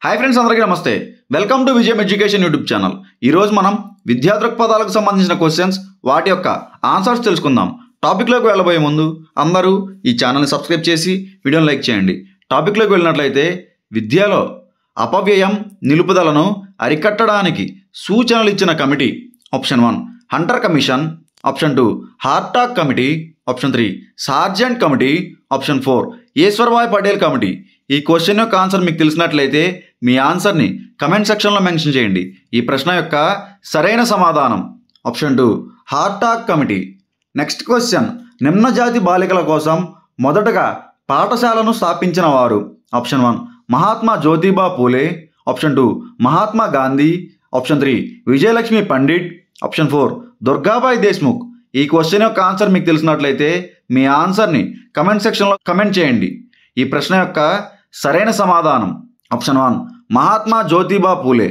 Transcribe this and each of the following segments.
Hi friends, అందరికీ నమస్తే. Welcome to విజయం ఎడ్యుకేషన్ యూట్యూబ్ ఛానల్. ఈరోజు మనం విద్యా దృక్పథాలకు సంబంధించిన క్వశ్చన్స్, వాటి యొక్క ఆన్సర్స్ తెలుసుకుందాం. టాపిక్లోకి వెళ్ళబోయే ముందు అందరూ ఈ ఛానల్ని సబ్స్క్రైబ్ చేసి వీడియోని లైక్ చేయండి. టాపిక్లోకి వెళ్ళినట్లయితే, విద్యలో అపవ్యయం నిలుపుదలను అరికట్టడానికి సూచనలు ఇచ్చిన committee. Option 1 Hunter commission, option 2 Hartog committee, option 3 sergeant committee, option 4 Ishwarbhai Patel committee. ఈ క్వశ్చన్ యొక్క ఆన్సర్ మీకు తెలిసినట్లయితే మీ ఆన్సర్ని కమెంట్ సెక్షన్లో మెన్షన్ చేయండి. ఈ ప్రశ్న యొక్క సరైన సమాధానం option 2 Hartog committee. Next question, నిమ్న జాతి బాలికల కోసం మొదటగా పాఠశాలను స్థాపించిన వారు. Option 1 Mahatma Jyotiba Phule, option 2 Mahatma Gandhi, option 3 Vijayalakshmi Pandit, option 4 Durgabai Deshmukh. ఈ క్వశ్చన్ యొక్క ఆన్సర్ మీకు తెలిసినట్లయితే మీ ఆన్సర్ని కమెంట్ సెక్షన్లో కమెంట్ చేయండి. ఈ ప్రశ్న యొక్క సరైన సమాధానం ఆప్షన్ 1 మహాత్మా జ్యోతిబా పూలే.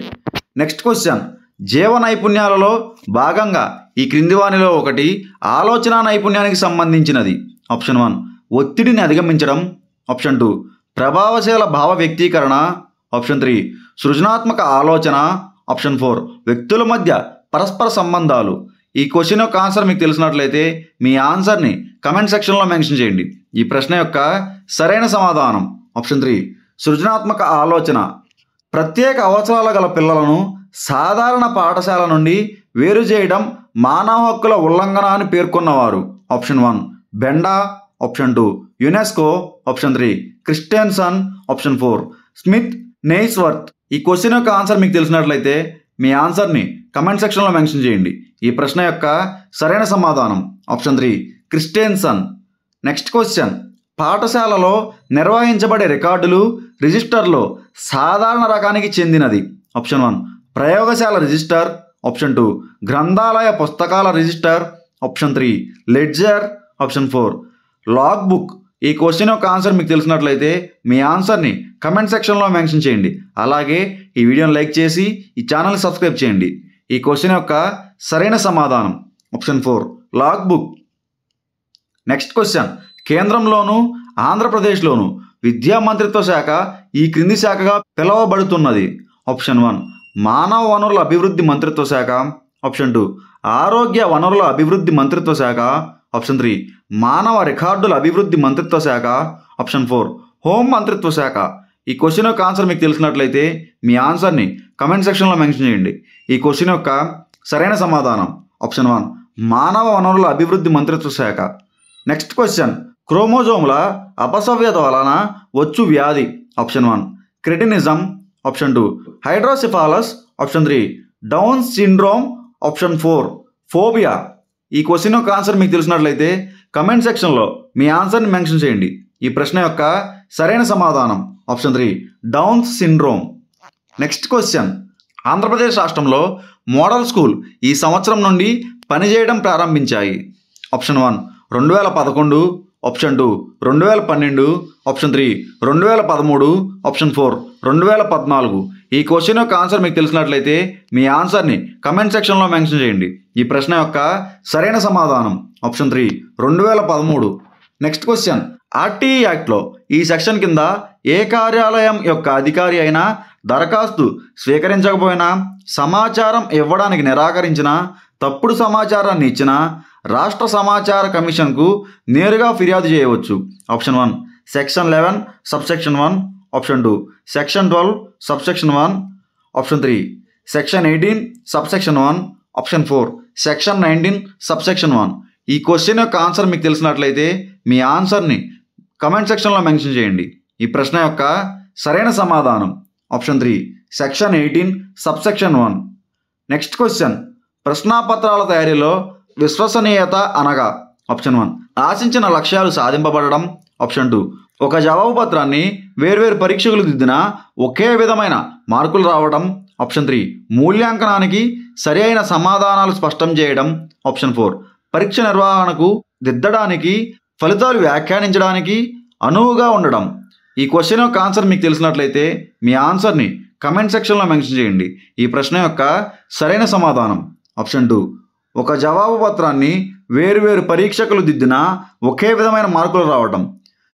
నెక్స్ట్ క్వశ్చన్, జీవ నైపుణ్యాలలో భాగంగా ఈ క్రింది వానిలో ఒకటి ఆలోచన నైపుణ్యానికి సంబంధించినది. ఆప్షన్ 1 ఒత్తిడిని అధిగమించడం, ఆప్షన్ 2 ప్రభావశీల భావ వ్యక్తీకరణ, ఆప్షన్ 3 సృజనాత్మక ఆలోచన, ఆప్షన్ 4 వ్యక్తుల మధ్య పరస్పర సంబంధాలు. ఈ క్వశ్చన్ యొక్క ఆన్సర్ మీకు తెలిసినట్లయితే మీ ఆన్సర్ని కమెంట్ సెక్షన్లో మెన్షన్ చేయండి. ఈ ప్రశ్న యొక్క సరైన సమాధానం ఆప్షన్ 3 సృజనాత్మక ఆలోచన. ప్రత్యేక అవసరాల గల పిల్లలను సాధారణ పాఠశాల నుండి వేరు చేయడం మానవ హక్కుల ఉల్లంఘన అని పేర్కొన్నవారు. ఆప్షన్ 1 బెండా, option 2 UNESCO, option 3 Christensen, option 4 Smith Neisworth. ఈ క్వశ్చన్ యొక్క ఆన్సర్ మీకు తెలిసినట్లయితే మీ ఆన్సర్ని కమెంట్ సెక్షన్లో మెన్షన్ చేయండి. ఈ ప్రశ్న యొక్క సరైన సమాధానం ఆప్షన్ 3 క్రిస్టెన్సన్. నెక్స్ట్ క్వశ్చన్, పాఠశాలలో నిర్వహించబడే రికార్డులు రిజిస్టర్లో సాధారణ రకానికి చెందినది. ఆప్షన్ 1 ప్రయోగశాల రిజిస్టర్, ఆప్షన్ 2 గ్రంథాలయ పుస్తకాల register, option 3 ledger, option 4 log book. ఈ క్వశ్చన్ యొక్క ఆన్సర్ మీకు తెలిసినట్లయితే మీ ఆన్సర్ని కమెంట్ సెక్షన్లో మెన్షన్ చేయండి. అలాగే ఈ వీడియోని లైక్ చేసి ఈ ఛానల్ని సబ్స్క్రైబ్ చేయండి. ఈ క్వశ్చన్ యొక్క సరైన సమాధానం option 4 log book. Next question, కేంద్రంలోను ఆంధ్రప్రదేశ్లోను విద్యా మంత్రిత్వ శాఖ ఈ క్రింది శాఖగా పిలువబడుతున్నది. ఆప్షన్ 1 మానవ వనరుల అభివృద్ధి మంత్రిత్వ శాఖ, ఆప్షన్ 2 ఆరోగ్య వనరుల అభివృద్ధి మంత్రిత్వ శాఖ, ఆప్షన్ 3 మానవ రికార్డుల అభివృద్ధి మంత్రిత్వ శాఖ, ఆప్షన్ 4 హోం మంత్రిత్వ శాఖ. ఈ క్వశ్చన్ యొక్క ఆన్సర్ మీకు తెలిసినట్లయితే మీ ఆన్సర్ని కమెంట్ సెక్షన్లో మెన్షన్ చేయండి. ఈ క్వశ్చన్ యొక్క సరైన సమాధానం ఆప్షన్ 1 మానవ వనరుల అభివృద్ధి మంత్రిత్వ శాఖ. నెక్స్ట్ క్వశ్చన్, క్రోమోజోముల అపసవ్యత వలన వచ్చు వ్యాధి. Option 1 cretinism, option 2 hydrocephalus, option 3 Down syndrome, option 4 phobia. ఈ క్వశ్చన్ యొక్క ఆన్సర్ మీకు తెలిసినట్లయితే కమెంట్ సెక్షన్లో మీ ఆన్సర్ని మెన్షన్ చేయండి. ఈ ప్రశ్న యొక్క సరైన సమాధానం option 3 Down syndrome. Next question, Andhra Pradesh రాష్ట్రంలో మోడల్ స్కూల్ ఈ సంవత్సరం నుండి పనిచేయడం ప్రారంభించాయి. Option 1 2011, option 2 2012, option 3 2013, option 4 2014. ఈ క్వశ్చన్ యొక్క ఆన్సర్ మీకు తెలిసినట్లయితే మీ ఆన్సర్ని కమెంట్ సెక్షన్లో మెన్షన్ చేయండి. ఈ ప్రశ్న యొక్క సరైన సమాధానం ఆప్షన్ 3 2013. నెక్స్ట్ క్వశ్చన్, ఆర్టీఈ యాక్ట్లో ఈ సెక్షన్ కింద ఏ కార్యాలయం యొక్క అధికారి అయినా దరఖాస్తు స్వీకరించకపోయినా, సమాచారం ఇవ్వడానికి నిరాకరించినా, తప్పుడు సమాచారాన్ని ఇచ్చినా రాష్ట్ర సమాచార కమిషన్కు నేరుగా ఫిర్యాదు చేయవచ్చు. Option 1 section 11 subsection 1, option 2 section 12 subsection 1, option 3 section 18 subsection 1, option 4 section 19 subsection 1. ఈ క్వశ్చన్ యొక్క ఆన్సర్ మీకు తెలిసినట్లయితే మీ ఆన్సర్ని కమెంట్ సెక్షన్లో మెన్షన్ చేయండి. ఈ ప్రశ్న యొక్క సరైన సమాధానం option 3 section 18 subsection 1. Next question, ప్రశ్నాపత్రాల తయారీలో విశ్వసనీయత అనగా. ఆప్షన్ 1 ఆశించిన లక్ష్యాలు సాధింపబడడం, ఆప్షన్ 2 ఒక జవాబు పత్రాన్ని వేర్వేరు పరీక్షకులు దిద్దిన ఒకే విధమైన మార్కులు రావడం, ఆప్షన్ 3 మూల్యాంకనానికి సరి అయిన సమాధానాలు స్పష్టం చేయడం, ఆప్షన్ 4 పరీక్ష నిర్వహణకు దిద్దడానికి ఫలితాలు వ్యాఖ్యానించడానికి అనువుగా ఉండడం. ఈ క్వశ్చన్ యొక్క ఆన్సర్ మీకు తెలిసినట్లయితే మీ ఆన్సర్ని కమెంట్ సెక్షన్లో మెన్షన్ చేయండి. ఈ ప్రశ్న యొక్క సరైన సమాధానం ఆప్షన్ 2 ఒక జవాబు పత్రాన్ని వేరువేరు పరీక్షకులు దిద్దిన ఒకే విధమైన మార్కులు రావడం.